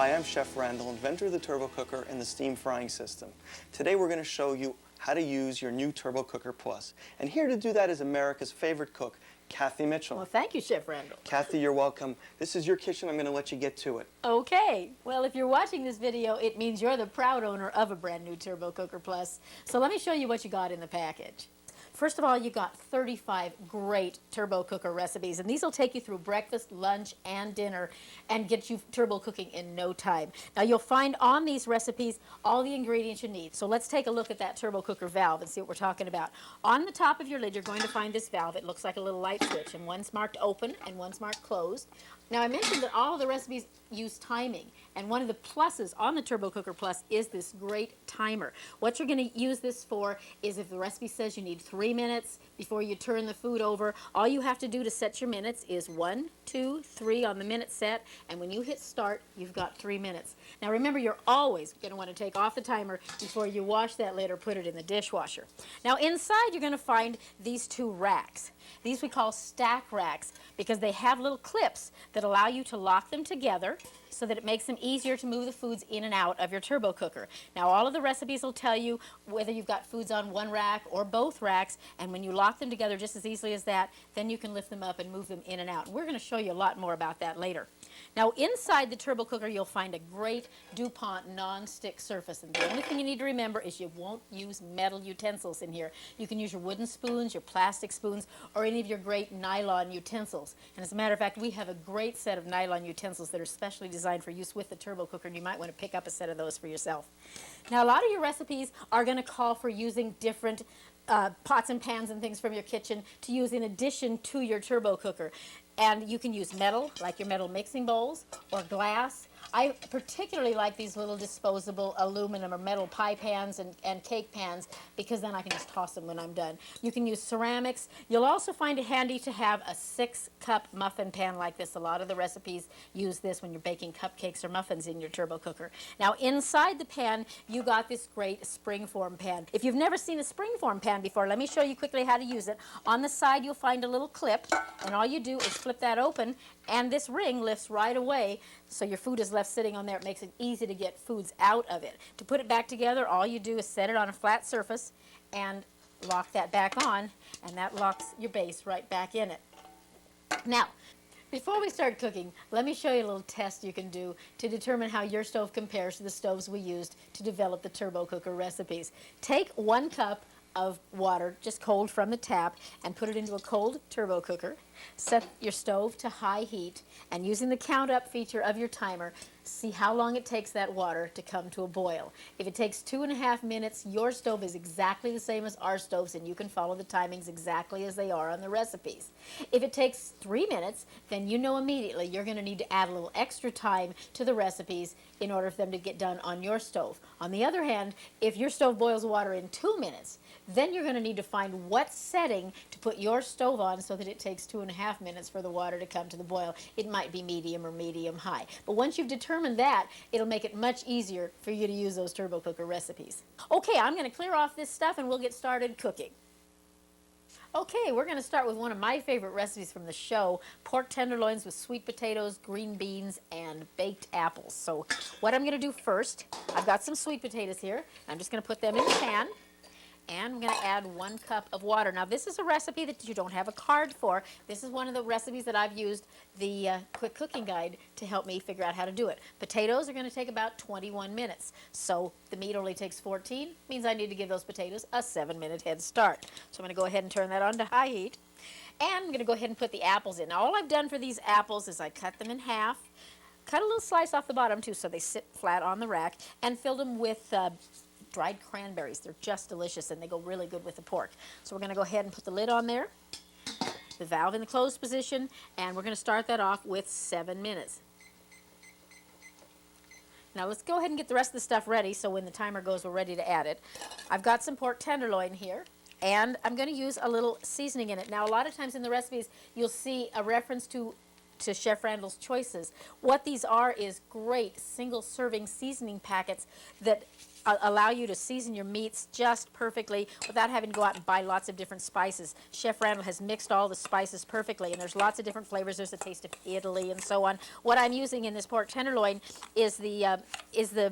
Hi, I'm Chef Randall, inventor of the turbo cooker and the steam frying system. Today we're going to show you how to use your new Turbo Cooker Plus. And here to do that is America's favorite cook, Kathy Mitchell. Well, thank you, Chef Randall. Kathy, you're welcome. This is your kitchen. I'm going to let you get to it. Okay. Well, if you're watching this video, it means you're the proud owner of a brand new Turbo Cooker Plus. So let me show you what you got in the package. First of all, you got 35 great turbo cooker recipes, and these will take you through breakfast, lunch, and dinner and get you turbo cooking in no time. Now, you'll find on these recipes all the ingredients you need. So let's take a look at that turbo cooker valve and see what we're talking about. On the top of your lid, you're going to find this valve. It looks like a little light switch, and one's marked open and one's marked closed. Now, I mentioned that all of the recipes use timing, and one of the pluses on the Turbo Cooker Plus is this great timer. What you're going to use this for is if the recipe says you need 3 minutes before you turn the food over, all you have to do to set your minutes is 1, 2, 3 on the minute set, and when you hit start, you've got 3 minutes. Now, remember, you're always going to want to take off the timer before you wash that lid or put it in the dishwasher. Now, inside, you're going to find these two racks. These we call stack racks because they have little clips that allow you to lock them together so that it makes them easier to move the foods in and out of your turbo cooker. Now, all of the recipes will tell you whether you've got foods on one rack or both racks, and when you lock them together just as easily as that, then you can lift them up and move them in and out. We're going to show you a lot more about that later. Now, inside the turbo cooker, you'll find a great DuPont non-stick surface, and the only thing you need to remember is you won't use metal utensils in here. You can use your wooden spoons, your plastic spoons, or any of your great nylon utensils. And as a matter of fact, we have a great set of nylon utensils that are specially designed for use with the turbo cooker, and you might want to pick up a set of those for yourself. Now, a lot of your recipes are going to call for using different pots and pans and things from your kitchen to use in addition to your turbo cooker. And you can use metal, like your metal mixing bowls, or glass. I particularly like these little disposable aluminum or metal pie pans and cake pans because then I can just toss them when I'm done. You can use ceramics. You'll also find it handy to have a 6-cup muffin pan like this. A lot of the recipes use this when you're baking cupcakes or muffins in your turbo cooker. Now, inside the pan, you got this great springform pan. If you've never seen a springform pan before, let me show you quickly how to use it. On the side, you'll find a little clip, and all you do is flip that open, and this ring lifts right away, so your food is left sitting on there. It makes it easy to get foods out of it. To put it back together, all you do is set it on a flat surface and lock that back on, and that locks your base right back in it. Now, before we start cooking, let me show you a little test you can do to determine how your stove compares to the stoves we used to develop the turbo cooker recipes. Take 1 cup of water, just cold from the tap, and put it into a cold turbo cooker. Set your stove to high heat, and using the count up feature of your timer, see how long it takes that water to come to a boil. If it takes 2.5 minutes, your stove is exactly the same as our stoves, and you can follow the timings exactly as they are on the recipes. If it takes 3 minutes, then you know immediately you're going to need to add a little extra time to the recipes in order for them to get done on your stove. On the other hand, if your stove boils water in 2 minutes, then you're going to need to find what setting to put your stove on so that it takes 2.5 minutes for the water to come to the boil. It might be medium or medium high. But once you've determined that, it'll make it much easier for you to use those turbo cooker recipes. Okay, I'm going to clear off this stuff and we'll get started cooking. Okay, we're going to start with one of my favorite recipes from the show, pork tenderloins with sweet potatoes, green beans, and baked apples. So what I'm going to do first, I've got some sweet potatoes here. I'm just going to put them in the pan. And I'm going to add 1 cup of water. Now, this is a recipe that you don't have a card for. This is one of the recipes that I've used the quick cooking guide to help me figure out how to do it. Potatoes are going to take about 21 minutes. So the meat only takes 14. Means I need to give those potatoes a 7-minute head start. So I'm going to go ahead and turn that on to high heat. And I'm going to go ahead and put the apples in. Now, all I've done for these apples is I cut them in half, cut a little slice off the bottom too so they sit flat on the rack, and filled them with dried cranberries. They're just delicious and they go really good with the pork. So we're going to go ahead and put the lid on there, the valve in the closed position, and we're going to start that off with 7 minutes. Now let's go ahead and get the rest of the stuff ready so when the timer goes we're ready to add it. I've got some pork tenderloin here, and I'm going to use a little seasoning in it. Now, a lot of times in the recipes you'll see a reference to Chef Randall's Choices. What these are is great single-serving seasoning packets that allow you to season your meats just perfectly without having to go out and buy lots of different spices. Chef Randall has mixed all the spices perfectly, and there's lots of different flavors. There's a taste of Italy and so on. What I'm using in this pork tenderloin is the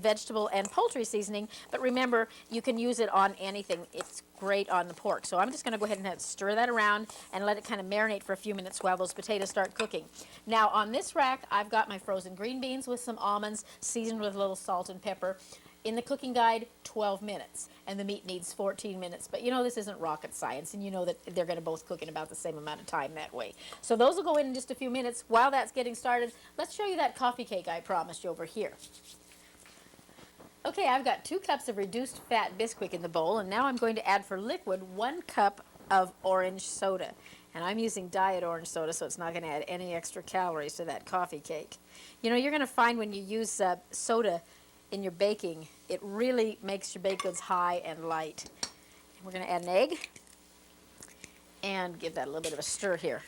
vegetable and poultry seasoning, but remember, you can use it on anything. It's great on the pork. So I'm just going to go ahead and stir that around and let it kind of marinate for a few minutes while those potatoes start cooking. Now on this rack, I've got my frozen green beans with some almonds seasoned with a little salt and pepper. In the cooking guide, 12 minutes, and the meat needs 14 minutes. But you know this isn't rocket science, and you know that they're going to both cook in about the same amount of time that way. So those will go in just a few minutes. While that's getting started, let's show you that coffee cake I promised you over here. Okay, I've got 2 cups of reduced fat Bisquick in the bowl, and now I'm going to add for liquid 1 cup of orange soda. And I'm using diet orange soda, so it's not going to add any extra calories to that coffee cake. You know, you're going to find when you use soda in your baking, it really makes your baked goods high and light. And we're going to add an egg and give that a little bit of a stir here.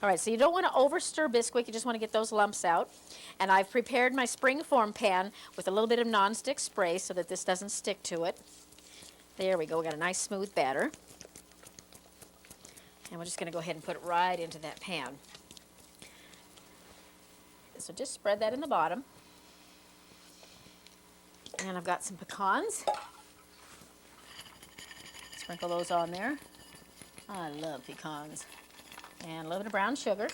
All right, so you don't want to over-stir Bisquick, you just want to get those lumps out. And I've prepared my springform pan with a little bit of nonstick spray so that this doesn't stick to it. There we go, we got a nice smooth batter. And we're just going to go ahead and put it right into that pan. So just spread that in the bottom. And I've got some pecans. Sprinkle those on there. I love pecans. And a little bit of brown sugar.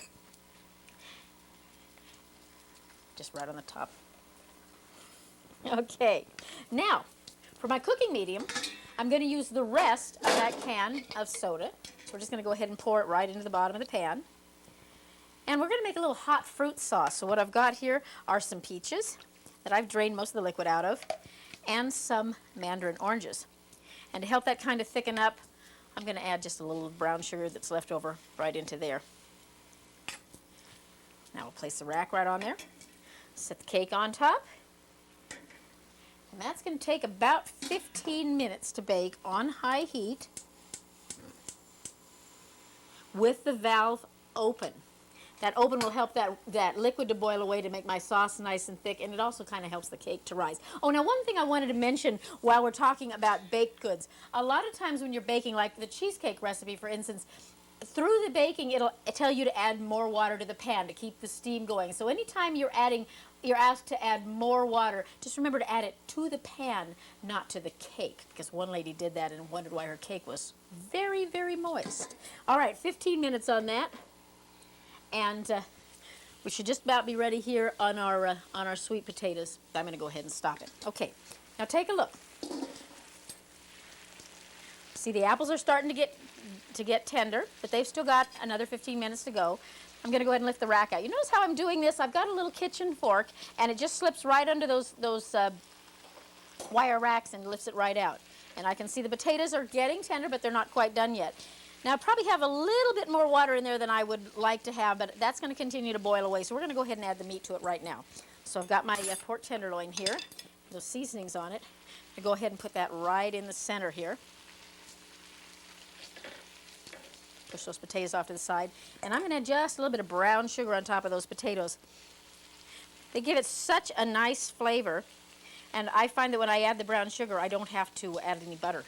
Just right on the top. Okay. Now, for my cooking medium, I'm going to use the rest of that can of soda. So we're just going to go ahead and pour it right into the bottom of the pan. And we're going to make a little hot fruit sauce. So what I've got here are some peaches that I've drained most of the liquid out of, and some mandarin oranges. And to help that kind of thicken up, I'm going to add just a little brown sugar that's left over right into there. Now we'll place the rack right on there. Set the cake on top. And that's going to take about 15 minutes to bake on high heat with the valve open. That open will help that liquid to boil away to make my sauce nice and thick, and it also kind of helps the cake to rise. Oh, now one thing I wanted to mention while we're talking about baked goods. A lot of times when you're baking, like the cheesecake recipe, for instance, through the baking, it'll tell you to add more water to the pan to keep the steam going. So anytime you're asked to add more water, just remember to add it to the pan, not to the cake, because one lady did that and wondered why her cake was very, very moist. All right, 15 minutes on that. And we should just about be ready here on our sweet potatoes. I'm going to go ahead and stop it. Okay, now take a look. See, the apples are starting to get tender, but they've still got another 15 minutes to go. I'm going to go ahead and lift the rack out. You notice how I'm doing this? I've got a little kitchen fork, and it just slips right under those wire racks and lifts it right out. And I can see the potatoes are getting tender, but they're not quite done yet. Now, I probably have a little bit more water in there than I would like to have, but that's going to continue to boil away. So we're going to go ahead and add the meat to it right now. So I've got my pork tenderloin here, those seasonings on it. I go ahead and put that right in the center here. Push those potatoes off to the side. And I'm going to add just a little bit of brown sugar on top of those potatoes. They give it such a nice flavor. And I find that when I add the brown sugar, I don't have to add any butter.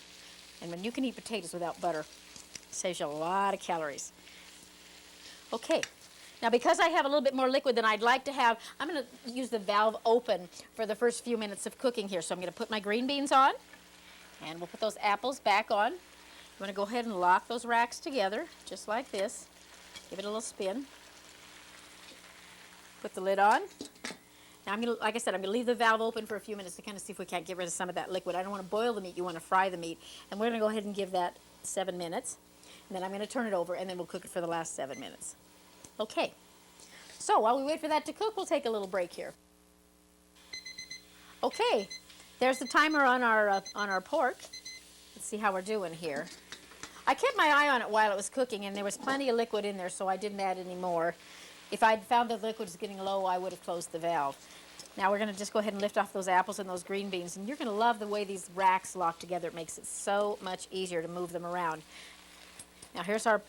And when you can eat potatoes without butter, saves you a lot of calories. Okay, now because I have a little bit more liquid than I'd like to have, I'm going to use the valve open for the first few minutes of cooking here. So I'm going to put my green beans on, and we'll put those apples back on. I'm going to go ahead and lock those racks together, just like this. Give it a little spin. Put the lid on. Now, like I said, I'm going to leave the valve open for a few minutes to kind of see if we can't get rid of some of that liquid. I don't want to boil the meat, you want to fry the meat. And we're going to go ahead and give that 7 minutes. And then I'm going to turn it over, and then we'll cook it for the last 7 minutes. Okay. So while we wait for that to cook, we'll take a little break here. Okay. There's the timer on our pork. Let's see how we're doing here. I kept my eye on it while it was cooking, and there was plenty of liquid in there, so I didn't add any more. If I'd found the liquid was getting low, I would have closed the valve. Now we're going to just go ahead and lift off those apples and those green beans, and you're going to love the way these racks lock together. It makes it so much easier to move them around. Now here's our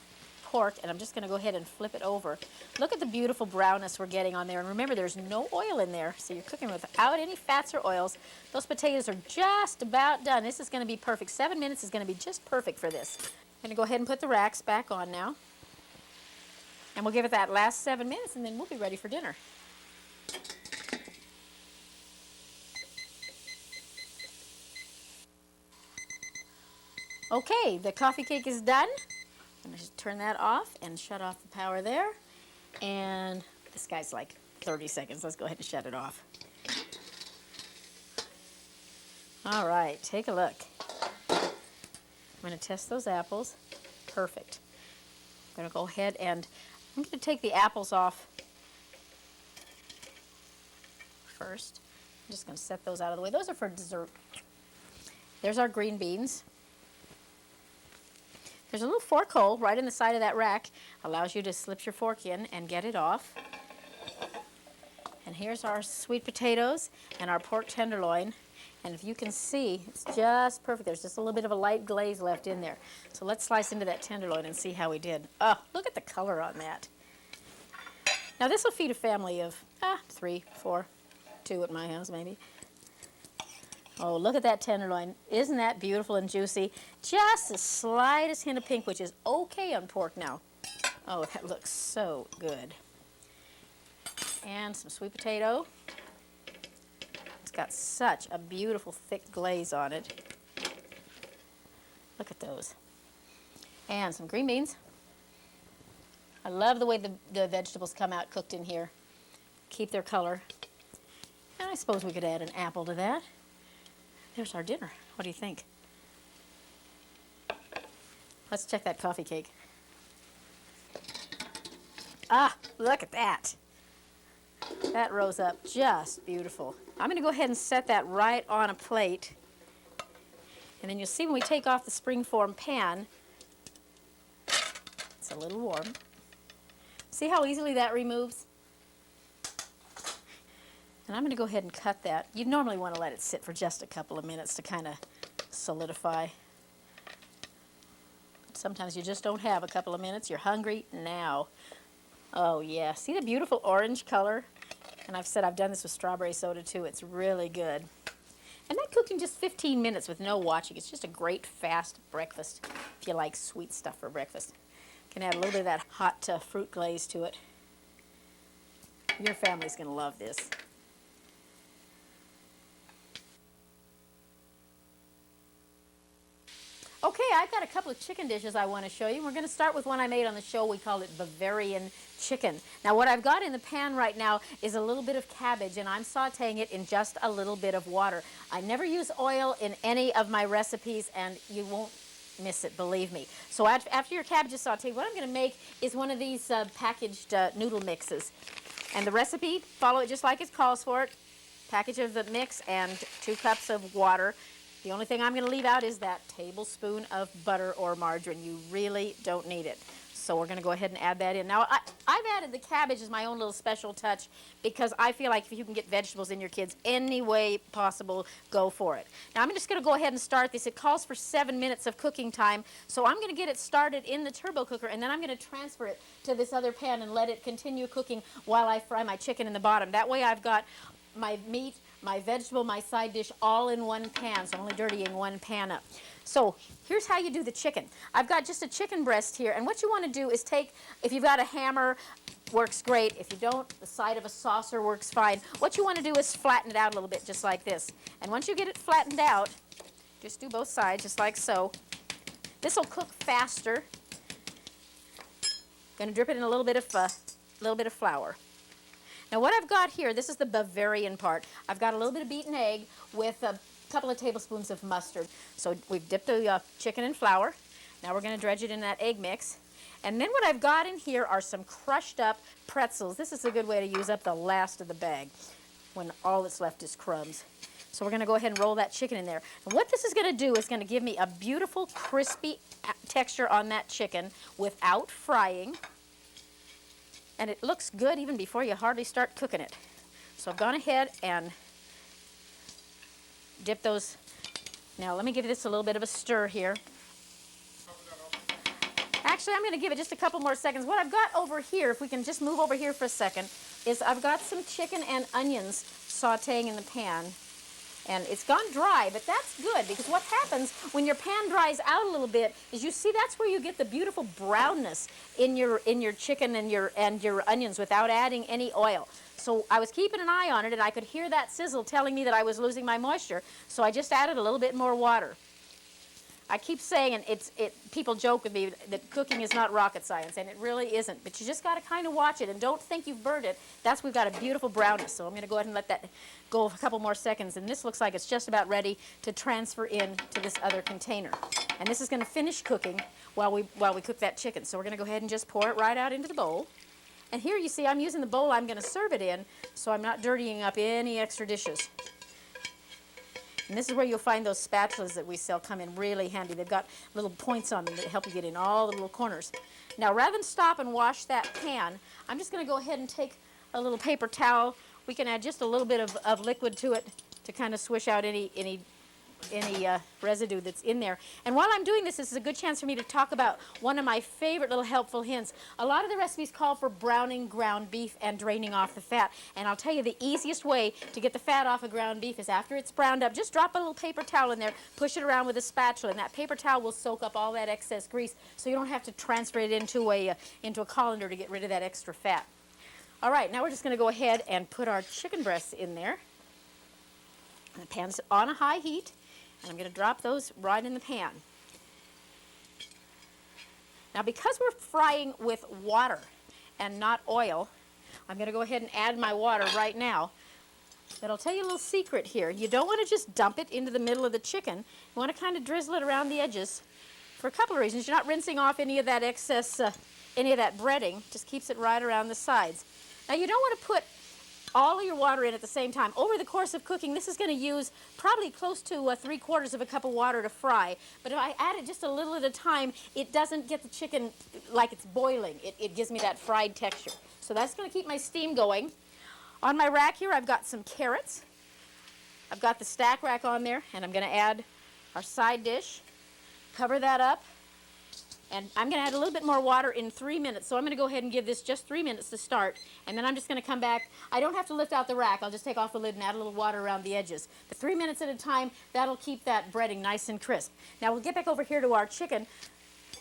pork, and I'm just going to go ahead and flip it over. Look at the beautiful brownness we're getting on there. And remember, there's no oil in there, so you're cooking without any fats or oils. Those potatoes are just about done. This is going to be perfect. 7 minutes is going to be just perfect for this. I'm going to go ahead and put the racks back on now. And we'll give it that last 7 minutes, and then we'll be ready for dinner. Okay, the coffee cake is done. I'm going to turn that off and shut off the power there. And this guy's like 30 seconds. Let's go ahead and shut it off. All right, take a look. I'm going to test those apples. Perfect. I'm going to go ahead and I'm going to take the apples off first. I'm just going to set those out of the way. Those are for dessert. There's our green beans. There's a little fork hole right in the side of that rack. Allows you to slip your fork in and get it off. And here's our sweet potatoes and our pork tenderloin. And if you can see, it's just perfect. There's just a little bit of a light glaze left in there. So let's slice into that tenderloin and see how we did. Oh, look at the color on that. Now this will feed a family of 3, 4, 2 at my house maybe. Oh, look at that tenderloin. Isn't that beautiful and juicy? Just the slightest hint of pink, which is okay on pork now. Oh, that looks so good. And some sweet potato. It's got such a beautiful thick glaze on it. Look at those. And some green beans. I love the way the vegetables come out cooked in here. Keep their color. And I suppose we could add an apple to that. There's our dinner. What do you think? Let's check that coffee cake. Ah, look at that. That rose up just beautiful. I'm going to go ahead and set that right on a plate. And then you'll see when we take off the springform pan, it's a little warm. See how easily that removes? And I'm going to go ahead and cut that. You'd normally want to let it sit for just a couple of minutes to kind of solidify. Sometimes you just don't have a couple of minutes. You're hungry now. Oh yeah, see the beautiful orange color? And I've said I've done this with strawberry soda too. It's really good. And that cooked in just 15 minutes with no watching. It's just a great fast breakfast if you like sweet stuff for breakfast. Can add a little bit of that hot fruit glaze to it. Your family's going to love this. Okay, I've got a couple of chicken dishes I want to show you. We're going to start with one I made on the show. We called it Bavarian chicken. Now what I've got in the pan right now is a little bit of cabbage, and I'm sauteing it in just a little bit of water. I never use oil in any of my recipes, and you won't miss it, believe me. So after your cabbage is sauteed, what I'm going to make is one of these packaged noodle mixes. And the recipe, follow it just like it calls for it. Package of the mix and 2 cups of water. The only thing I'm going to leave out is that tablespoon of butter or margarine. You really don't need it. So we're going to go ahead and add that in. Now, I've added the cabbage as my own little special touch because I feel like if you can get vegetables in your kids any way possible, go for it. Now, I'm just going to go ahead and start this. It calls for 7 minutes of cooking time. So I'm going to get it started in the turbo cooker, and then I'm going to transfer it to this other pan and let it continue cooking while I fry my chicken in the bottom. That way I've got my meat, my vegetable, my side dish all in one pan, so I'm only dirtying one pan up. So here's how you do the chicken. I've got just a chicken breast here, and what you want to do is take, if you've got a hammer, works great. If you don't, the side of a saucer works fine. What you want to do is flatten it out a little bit, just like this. And once you get it flattened out, just do both sides, just like so. This will cook faster. Going to drip it in a little bit of flour. Now what I've got here, this is the Bavarian part. I've got a little bit of beaten egg with a couple of tablespoons of mustard. So we've dipped the chicken in flour. Now we're going to dredge it in that egg mix. And then what I've got in here are some crushed up pretzels. This is a good way to use up the last of the bag when all that's left is crumbs. So we're going to go ahead and roll that chicken in there. And what this is going to do is going to give me a beautiful crispy texture on that chicken without frying. And it looks good even before you hardly start cooking it. So I've gone ahead and dip those. Now let me give this a little bit of a stir here. actually, I'm going to give it just a couple more seconds. What I've got over here, if we can just move over here for a second, is I've got some chicken and onions sauteing in the pan. And it's gone dry, but that's good, because what happens when your pan dries out a little bit is, you see, that's where you get the beautiful brownness in your chicken and your onions without adding any oil. So I was keeping an eye on it, and I could hear that sizzle telling me that I was losing my moisture, so I just added a little bit more water. I keep saying, and people joke with me that cooking is not rocket science, and it really isn't. But you just got to kind of watch it, and don't think you've burned it. We've got a beautiful brownness. So I'm going to go ahead and let that go a couple more seconds, and this looks like it's just about ready to transfer into this other container. And this is going to finish cooking while we cook that chicken. So we're going to go ahead and just pour it right out into the bowl. And here you see I'm using the bowl I'm going to serve it in, so I'm not dirtying up any extra dishes. And this is where you'll find those spatulas that we sell come in really handy. They've got little points on them that help you get in all the little corners. Now, rather than stop and wash that pan, I'm just going to go ahead and take a little paper towel. We can add just a little bit of liquid to it to kind of swish out any residue that's in there. And while I'm doing this, this is a good chance for me to talk about one of my favorite little helpful hints. A lot of the recipes call for browning ground beef and draining off the fat. And I'll tell you, the easiest way to get the fat off of ground beef is after it's browned up, just drop a little paper towel in there, push it around with a spatula, and that paper towel will soak up all that excess grease, so you don't have to transfer it into a colander to get rid of that extra fat. All right, now we're just going to go ahead and put our chicken breasts in there. The pan's on a high heat. And I'm going to drop those right in the pan. Now, because we're frying with water and not oil, I'm going to go ahead and add my water right now. But I'll tell you a little secret here. You don't want to just dump it into the middle of the chicken. You want to kind of drizzle it around the edges for a couple of reasons. You're not rinsing off any of that excess, any of that breading. Just keeps it right around the sides. Now, you don't want to put all of your water in at the same time. Over the course of cooking, this is going to use probably close to 3/4 of a cup of water to fry. But if I add it just a little at a time, it doesn't get the chicken like it's boiling. It gives me that fried texture. So that's going to keep my steam going. On my rack here, I've got some carrots. I've got the stack rack on there, and I'm going to add our side dish. Cover that up. And I'm going to add a little bit more water in 3 minutes. So I'm going to go ahead and give this just 3 minutes to start. And then I'm just going to come back. I don't have to lift out the rack. I'll just take off the lid and add a little water around the edges. But 3 minutes at a time, that'll keep that breading nice and crisp. Now we'll get back over here to our chicken.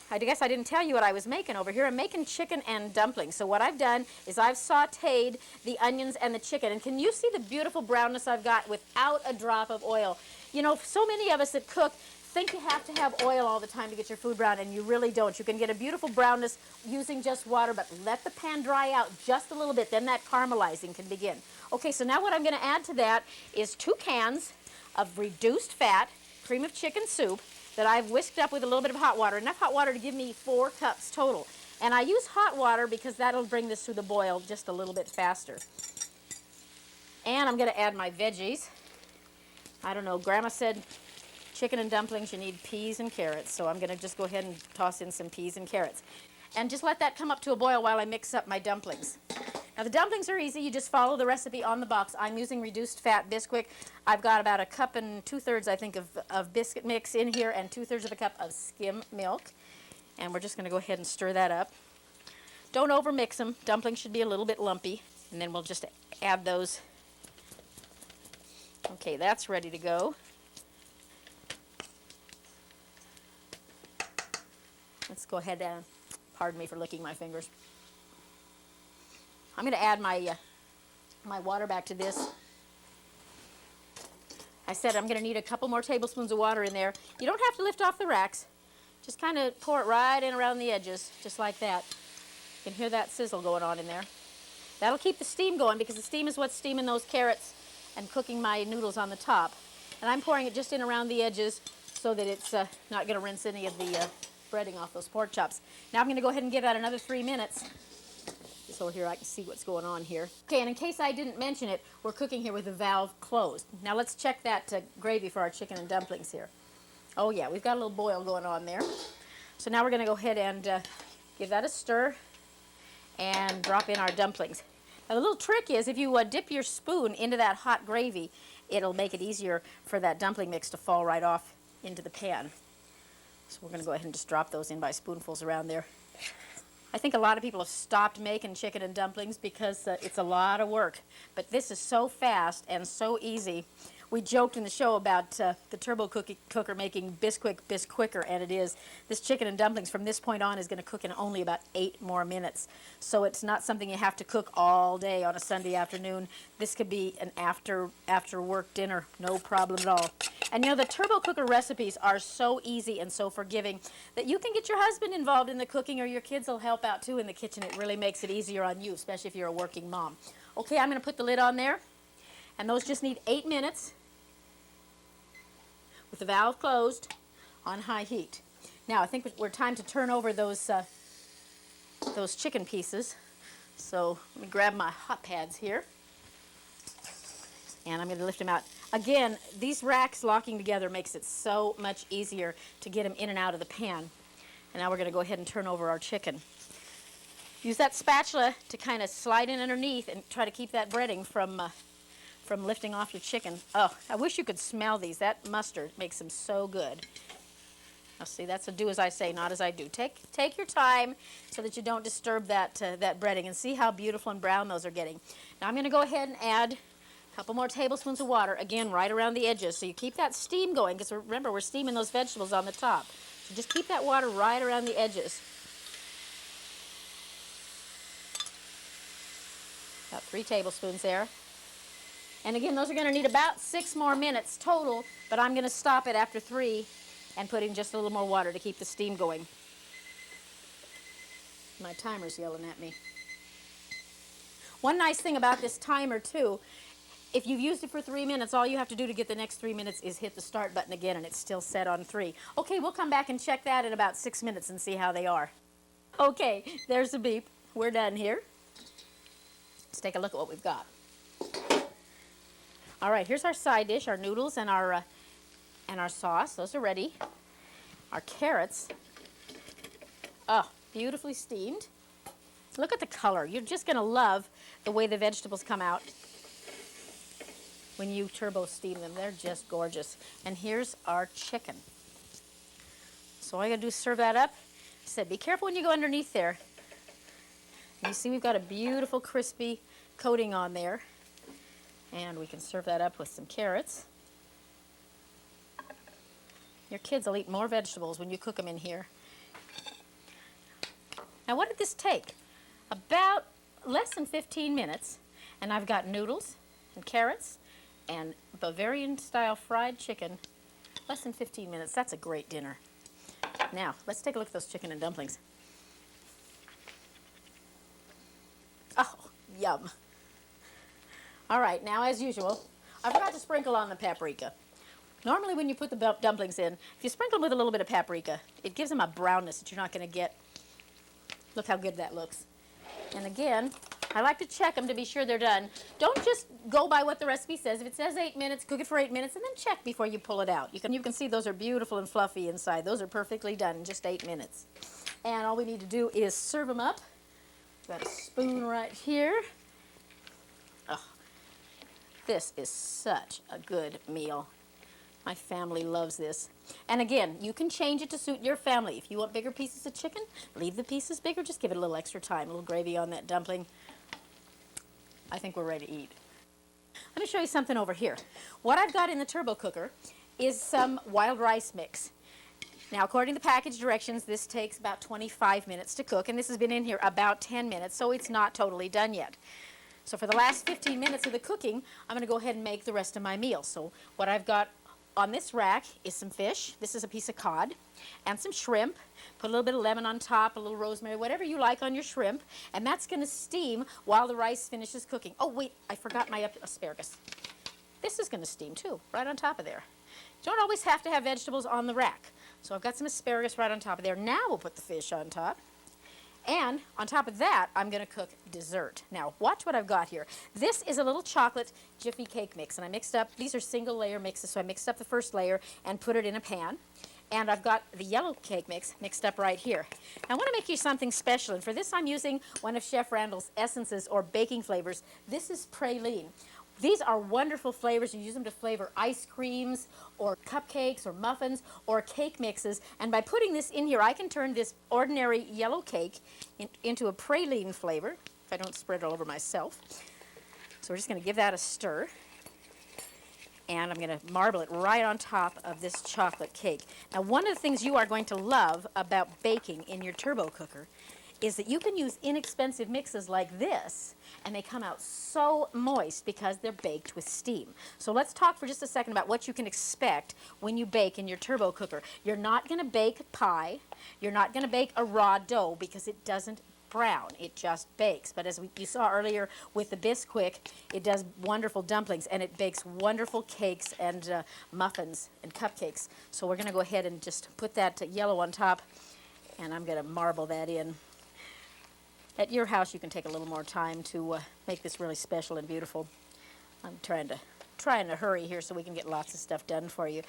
I guess I didn't tell you what I was making over here. I'm making chicken and dumplings. So what I've done is I've sauteed the onions and the chicken. And can you see the beautiful brownness I've got without a drop of oil? You know, so many of us that cook think you have to have oil all the time to get your food brown, and you really don't. You can get a beautiful brownness using just water, but let the pan dry out just a little bit, then that caramelizing can begin. Okay, so now what I'm going to add to that is 2 cans of reduced fat cream of chicken soup that I've whisked up with a little bit of hot water, enough hot water to give me 4 cups total. And I use hot water because that'll bring this to the boil just a little bit faster. And I'm going to add my veggies. I don't know, Grandma said chicken and dumplings, you need peas and carrots. So I'm going to just go ahead and toss in some peas and carrots. And just let that come up to a boil while I mix up my dumplings. Now the dumplings are easy. You just follow the recipe on the box. I'm using reduced fat Bisquick. I've got about 1 2/3 cups, I think, of biscuit mix in here and 2/3 of a cup of skim milk. And we're just going to go ahead and stir that up. Don't overmix them. Dumplings should be a little bit lumpy. And then we'll just add those. Okay, that's ready to go. Let's go ahead and, pardon me for licking my fingers. I'm going to add my water back to this. I said I'm going to need a couple more tablespoons of water in there. You don't have to lift off the racks. Just kind of pour it right in around the edges, just like that. You can hear that sizzle going on in there. That'll keep the steam going because the steam is what's steaming those carrots and cooking my noodles on the top. And I'm pouring it just in around the edges so that it's not going to rinse any of the breading off those pork chops. Now I'm going to go ahead and give that another 3 minutes. So here I can see what's going on here. Okay, and in case I didn't mention it, we're cooking here with the valve closed. Now let's check that gravy for our chicken and dumplings here. Oh yeah, we've got a little boil going on there. So now we're going to go ahead and give that a stir and drop in our dumplings. Now the little trick is if you dip your spoon into that hot gravy, it'll make it easier for that dumpling mix to fall right off into the pan. So we're going to go ahead and just drop those in by spoonfuls around there. I think a lot of people have stopped making chicken and dumplings because it's a lot of work. But this is so fast and so easy. We joked in the show about the turbo cooker making Bisquick quicker, and it is. This chicken and dumplings from this point on is going to cook in only about 8 more minutes. So it's not something you have to cook all day on a Sunday afternoon. This could be an after work dinner, no problem at all. And you know, the turbo cooker recipes are so easy and so forgiving that you can get your husband involved in the cooking, or your kids will help out too in the kitchen. It really makes it easier on you, especially if you're a working mom. Okay, I'm going to put the lid on there, and those just need 8 minutes with the valve closed on high heat. Now I think we're time to turn over those chicken pieces. So let me grab my hot pads here, and I'm going to lift them out. Again, these racks locking together makes it so much easier to get them in and out of the pan. And now we're going to go ahead and turn over our chicken. Use that spatula to kind of slide in underneath and try to keep that breading from lifting off your chicken. Oh, I wish you could smell these. That mustard makes them so good. Now see, that's a do as I say, not as I do. Take your time so that you don't disturb that breading, and see how beautiful and brown those are getting. Now I'm going to go ahead and add a couple more tablespoons of water, again, right around the edges. So you keep that steam going, because remember, we're steaming those vegetables on the top. So just keep that water right around the edges. About 3 tablespoons there. And again, those are going to need about 6 more minutes total, but I'm going to stop it after 3 and put in just a little more water to keep the steam going. My timer's yelling at me. One nice thing about this timer too, if you've used it for 3 minutes, all you have to do to get the next 3 minutes is hit the start button again, and it's still set on 3. Okay, we'll come back and check that in about 6 minutes and see how they are. Okay, there's the beep. We're done here. Let's take a look at what we've got. All right, here's our side dish, our noodles and our sauce. Those are ready. Our carrots, oh, beautifully steamed. Look at the color. You're just going to love the way the vegetables come out when you turbo steam them. They're just gorgeous. And here's our chicken. So all you got to do is serve that up. I said, be careful when you go underneath there. You see we've got a beautiful crispy coating on there. And we can serve that up with some carrots. Your kids will eat more vegetables when you cook them in here. Now what did this take? About less than 15 minutes. And I've got noodles and carrots and Bavarian style fried chicken. Less than 15 minutes. That's a great dinner. Now let's take a look at those chicken and dumplings. Oh, yum. All right, now as usual, I forgot to sprinkle on the paprika. Normally when you put the dumplings in, if you sprinkle them with a little bit of paprika, it gives them a brownness that you're not going to get. Look how good that looks. And again, I like to check them to be sure they're done. Don't just go by what the recipe says. If it says 8 minutes, cook it for 8 minutes, and then check before you pull it out. You can see those are beautiful and fluffy inside. Those are perfectly done in just 8 minutes. And all we need to do is serve them up. Got a spoon right here. Oh, this is such a good meal. My family loves this. And again, you can change it to suit your family. If you want bigger pieces of chicken, leave the pieces bigger. Just give it a little extra time, a little gravy on that dumpling. I think we're ready to eat. Let me show you something over here. What I've got in the turbo cooker is some wild rice mix. Now, according to the package directions, this takes about 25 minutes to cook, and this has been in here about 10 minutes, so it's not totally done yet. So for the last 15 minutes of the cooking, I'm going to go ahead and make the rest of my meal. So what I've got on this rack is some fish. This is a piece of cod and some shrimp. Put a little bit of lemon on top, a little rosemary, whatever you like on your shrimp, and that's going to steam while the rice finishes cooking. Oh, wait, I forgot my asparagus. This is going to steam too, right on top of there. You don't always have to have vegetables on the rack. So I've got some asparagus right on top of there. Now we'll put the fish on top. And on top of that, I'm going to cook dessert. Now, watch what I've got here. This is a little chocolate Jiffy cake mix, and I mixed up, these are single layer mixes, so I mixed up the first layer and put it in a pan. And I've got the yellow cake mix mixed up right here. Now, I want to make you something special, and for this I'm using one of Chef Randall's essences or baking flavors. This is praline. These are wonderful flavors. You use them to flavor ice creams or cupcakes or muffins or cake mixes. And by putting this in here, I can turn this ordinary yellow cake into a praline flavor, if I don't spread it all over myself. So we're just going to give that a stir. And I'm going to marble it right on top of this chocolate cake. Now, one of the things you are going to love about baking in your turbo cooker is that you can use inexpensive mixes like this, and they come out so moist because they're baked with steam. So let's talk for just a second about what you can expect when you bake in your turbo cooker. You're not going to bake pie. You're not going to bake a raw dough because it doesn't brown. It just bakes. But as you saw earlier with the Bisquick, it does wonderful dumplings, and it bakes wonderful cakes and muffins and cupcakes. So we're going to go ahead and just put that yellow on top, and I'm going to marble that in. At your house, you can take a little more time to make this really special and beautiful. I'm trying to hurry here so we can get lots of stuff done for you.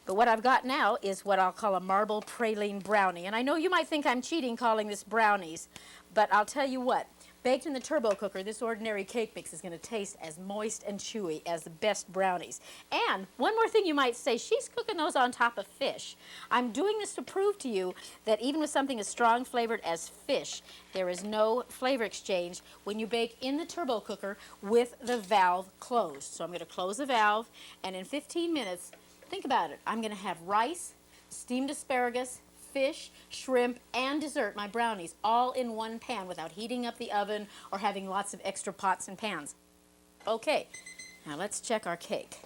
But what I've got now is what I'll call a marble praline brownie. And I know you might think I'm cheating calling this brownies, but I'll tell you what. Baked in the turbo cooker, this ordinary cake mix is going to taste as moist and chewy as the best brownies. And one more thing you might say, she's cooking those on top of fish. I'm doing this to prove to you that even with something as strong flavored as fish, there is no flavor exchange when you bake in the turbo cooker with the valve closed. So I'm going to close the valve, and in 15 minutes, think about it, I'm going to have rice, steamed asparagus, fish, shrimp, and dessert, my brownies, all in one pan without heating up the oven or having lots of extra pots and pans. Okay, now let's check our cake.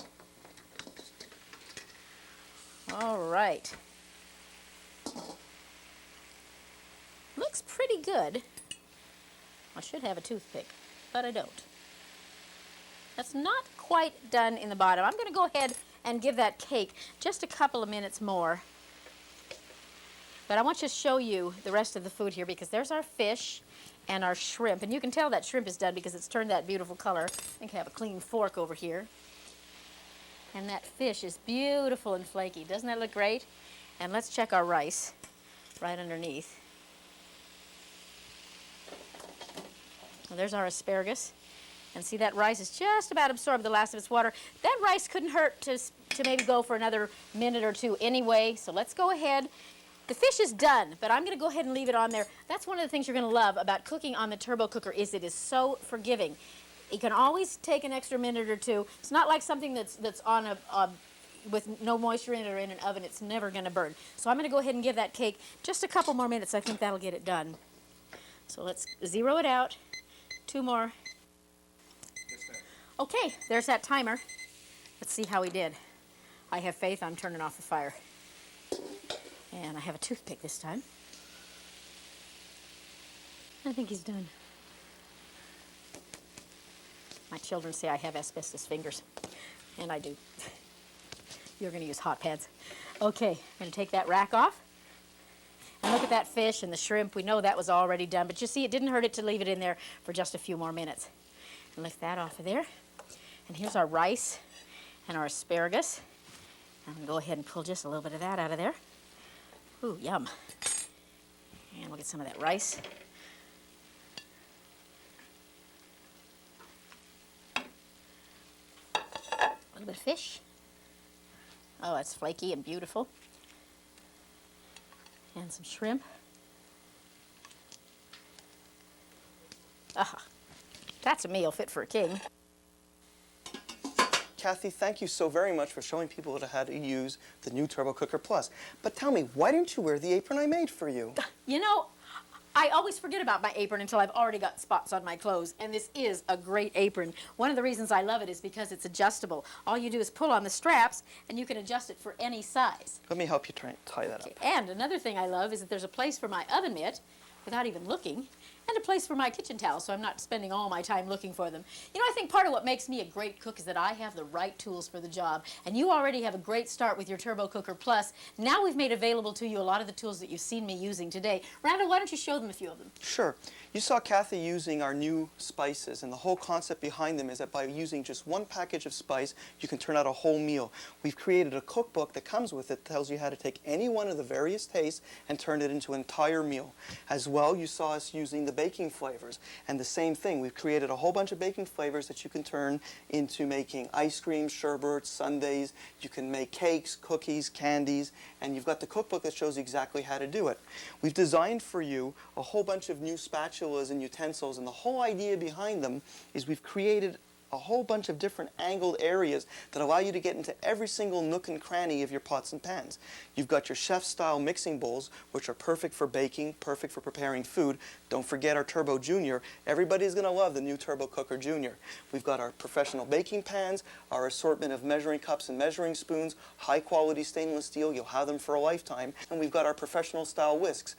All right. Looks pretty good. I should have a toothpick, but I don't. That's not quite done in the bottom. I'm going to go ahead and give that cake just a couple of minutes more. But I want to show you the rest of the food here because there's our fish and our shrimp. And you can tell that shrimp is done because it's turned that beautiful color. I think I have a clean fork over here. And that fish is beautiful and flaky. Doesn't that look great? And let's check our rice right underneath. Well, there's our asparagus. And see, that rice has just about absorbed the last of its water. That rice couldn't hurt to maybe go for another minute or two anyway. So let's go ahead. The fish is done, but I'm going to go ahead and leave it on there. That's one of the things you're going to love about cooking on the turbo cooker is it is so forgiving. You can always take an extra minute or two. It's not like something that's on with no moisture in it or in an oven. It's never going to burn. So I'm going to go ahead and give that cake just a couple more minutes. I think that'll get it done. So let's zero it out. 2 more. Okay, there's that timer. Let's see how he did. I have faith. I'm turning off the fire. And I have a toothpick this time. I think he's done. My children say I have asbestos fingers, and I do. You're going to use hot pads. Okay, I'm going to take that rack off. And look at that fish and the shrimp. We know that was already done, but you see, it didn't hurt it to leave it in there for just a few more minutes. And lift that off of there. And here's our rice and our asparagus. I'm going to go ahead and pull just a little bit of that out of there. Ooh, yum. And we'll get some of that rice. A little bit of fish. Oh, it's flaky and beautiful. And some shrimp. Ah, that's a meal fit for a king. Kathy, thank you so very much for showing people how to use the new Turbo Cooker Plus. But tell me, why didn't you wear the apron I made for you? You know, I always forget about my apron until I've already got spots on my clothes, and this is a great apron. One of the reasons I love it is because it's adjustable. All you do is pull on the straps, and you can adjust it for any size. Let me help you try and tie that up. And another thing I love is that there's a place for my oven mitt, without even looking, and a place for my kitchen towels, so I'm not spending all my time looking for them. You know, I think part of what makes me a great cook is that I have the right tools for the job, and you already have a great start with your Turbo Cooker Plus. Now we've made available to you a lot of the tools that you've seen me using today. Randall, why don't you show them a few of them? Sure. You saw Kathy using our new spices, and the whole concept behind them is that by using just one package of spice, you can turn out a whole meal. We've created a cookbook that comes with it that tells you how to take any one of the various tastes and turn it into an entire meal. As well, you saw us using the baking flavors. And the same thing, we've created a whole bunch of baking flavors that you can turn into making ice cream, sherbets, sundaes. You can make cakes, cookies, candies, and you've got the cookbook that shows you exactly how to do it. We've designed for you a whole bunch of new spatulas and utensils, and the whole idea behind them is we've created a whole bunch of different angled areas that allow you to get into every single nook and cranny of your pots and pans. You've got your chef-style mixing bowls, which are perfect for baking, perfect for preparing food. Don't forget our Turbo Junior. Everybody's going to love the new Turbo Cooker Junior. We've got our professional baking pans, our assortment of measuring cups and measuring spoons, high-quality stainless steel. You'll have them for a lifetime. And we've got our professional-style whisks.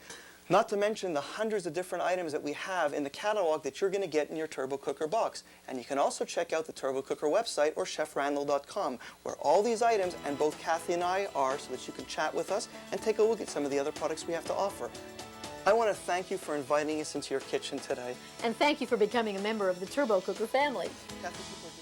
Not to mention the hundreds of different items that we have in the catalog that you're going to get in your Turbo Cooker box. And you can also check out the Turbo Cooker website or chefrandall.com, where all these items and both Kathy and I are, so that you can chat with us and take a look at some of the other products we have to offer. I want to thank you for inviting us into your kitchen today. And thank you for becoming a member of the Turbo Cooker family. Kathy,